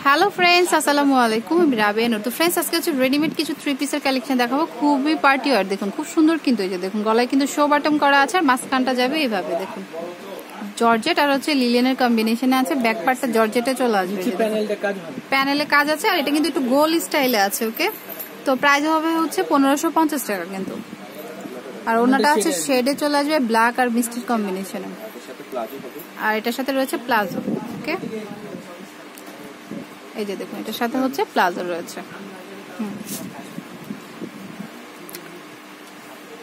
Hello friends, আসসালামু আলাইকুম। আমি রাবিয়া নূর। তো ফ্রেন্ডস, আজকে হচ্ছে রেডিমেড কিছু 3 পিসের কালেকশন দেখাবো। খুবই পার্টি ওয়্যার, দেখুন খুব সুন্দর কিন্তু। এই যে দেখুন, গলায় কিন্তু শো বাটম করা আছে আর মাঝখানটা যাবে এইভাবে। দেখুন জর্জেট আর হচ্ছে লিলেনের কম্বিনেশনে আছে। ব্যাক পার্টটা জর্জেটে চলে আসবে, প্যানেলে কাজ আছে। আর এটা কিন্তু একটু গোল স্টাইলে আছে। ওকে, তো প্রাইস হবে হচ্ছে 1550 টাকা কিন্তু। আর ওনাটা হচ্ছে শেডে চলে আসবে, ব্ল্যাক আর মিষ্টির কম্বিনেশনে। আর এটার সাথে রয়েছে প্লাজো। ওকে, এই যে দেখুন, এটার সাথে হচ্ছে প্লাজো রয়েছে।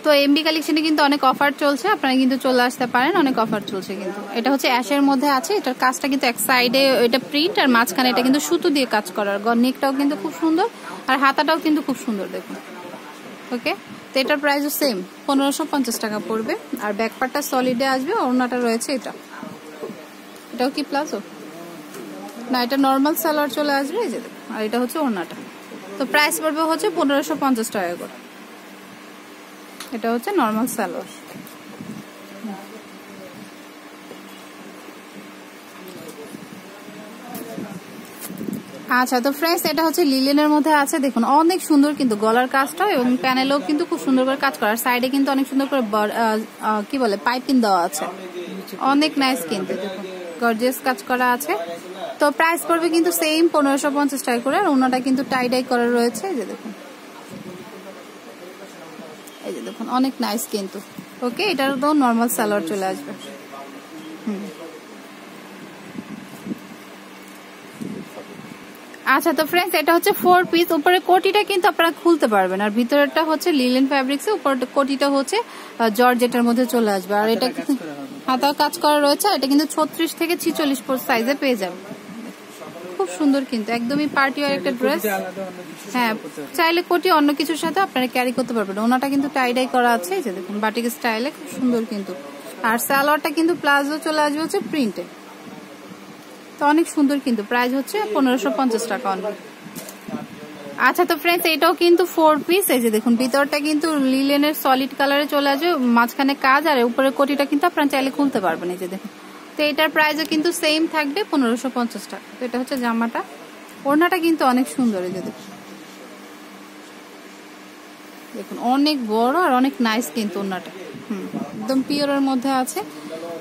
তো এমবি কালেকশনে কিন্তু অনেক অফার চলছে, আপনারা কিন্তু চলে আসতে পারেন। অনেক অফার চলছে কিন্তু। এটা হচ্ছে অ্যাশের মধ্যে আছে। এটার কাজটা কিন্তু এক সাইডে এটা প্রিন্ট আর মাঝখানে এটা কিন্তু সুতো দিয়ে কাজ করার। নেকটাও কিন্তু খুব সুন্দর আর হাতাটাও কিন্তু খুব সুন্দর, দেখুন। ওকে, তো এটার প্রাইসও সেম 1550 টাকা পড়বে। আর ব্যাক পার্টটা সলিডে আসবে। ওড়নাটা রয়েছে এটাও কি প্লাজো না, এটা নর্মাল সালোয়ার চলে আসবে। এই যে দেখুন, আর এটা হচ্ছে ওড়নাটা। তো প্রাইস পড়বে হচ্ছে 1550 টাকা করে। এটা হচ্ছে নর্মাল সালোয়ার। আচ্ছা, তো ফ্রেন্ডস, এটা হচ্ছে লিলেনের মধ্যে আছে। দেখুন অনেক সুন্দর কিন্তু গলার কাজটা, এবং প্যানেলেও কিন্তু খুব সুন্দর করে কাজ করা। সাইডে কিন্তু অনেক সুন্দর করে কি বলে পাইপিং দেওয়া আছে। অনেক নাইস কিন্তু, দেখুন গর্জিয়াস কাজ করা আছে। তো প্রাইস পড়বে কিন্তু সেম 1550 টাকা করে। আর ওনাটা কিন্তু টাই ডাই করা রয়েছে। এই যে দেখুন, এই যে দেখুন অনেক নাইস কিন্তু। ওকে, এটার তো নর্মাল সালোয়ার চলে আসবে। আচ্ছা, তো ফ্রেন্ডস, এটা হচ্ছে 4 পিস। উপরে কোটিটা কিন্তু আপনারা খুলতে পারবেন, আর ভিতরেরটা হচ্ছে লিলেন ফ্যাব্রিক্স, উপর কোটিটা হচ্ছে জর্জেটের মধ্যে চলে আসবে। আর এটা হাতাও কাজ করা রয়েছে। এটা কিন্তু 36 থেকে 46 সাইজে পেয়ে যাবে। খুব সুন্দর কিন্তু, একদমই পার্টি ওয়্যার একটা ড্রেস। হ্যাঁ, চাইলে কোটি অন্য কিছুর সাথে আপনারা ক্যারি করতে পারবেন। ওনাটা কিন্তু টাই ডাই করা আছে। এই যে দেখুন বাটিক স্টাইলে খুব সুন্দর কিন্তু। আর সালোয়ারটা কিন্তু প্লাজো চলে আসবে হচ্ছে প্রিন্টে। তো অনেক সুন্দর কিন্তু। প্রাইস হচ্ছে 1550 টাকা অনলি। আচ্ছা, তো ফ্রেন্ডস, এটাও কিন্তু 4 পিস। এই যে দেখুন, ভিতরটা কিন্তু লিলেনের সলিড কালারে চলে আসবে, মাঝখানে কাজ। আর উপরের কোটিটা কিন্তু আপনারা চাইলে খুলতে পারবেন। এই যে দেখুন, তো এটার প্রাইসও কিন্তু সেম থাকবে 1550 টাকা। তো এটা হচ্ছে জামাটা। ওড়নাটা কিন্তু অনেক সুন্দর। এই যে দেখুন অনেক বড় আর অনেক নাইস কিন্তু ওড়নাটা। একদম পিওরের মধ্যে আছে।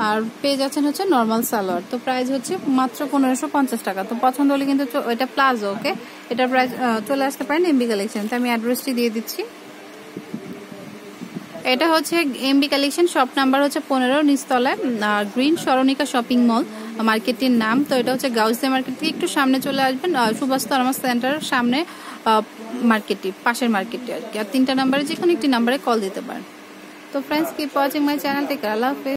আর পেয়ে যাচ্ছেন হচ্ছে নর্মাল সালোয়ার। তো প্রাইস হচ্ছে মাত্র 1550 টাকা। তো পছন্দ হলে কিন্তু এটা প্লাজো। ওকে, এটার প্রাইস চলে আসতে পারেন এমবি কালেকশন। তো আমি অ্যাড্রেসটি দিয়ে দিচ্ছি। এটা হচ্ছে এমবি কালেকশন, শপ নাম্বার হচ্ছে 15, নিচতলায় গ্রিন সরণিকা শপিং মল মার্কেটের নাম। তো এটা হচ্ছে গাউসিয়া মার্কেট থেকে একটু সামনে চলে আসবেন, সুভাষ তরমাস সেন্টারের সামনে মার্কেটটি, পাশের মার্কেটটি আর কি। আর 3টা নাম্বারে যে কোনো একটি নাম্বারে কল দিতে পারেন। তো friends, keep watching my channel. Take care, আল্লাহ হাফেজ।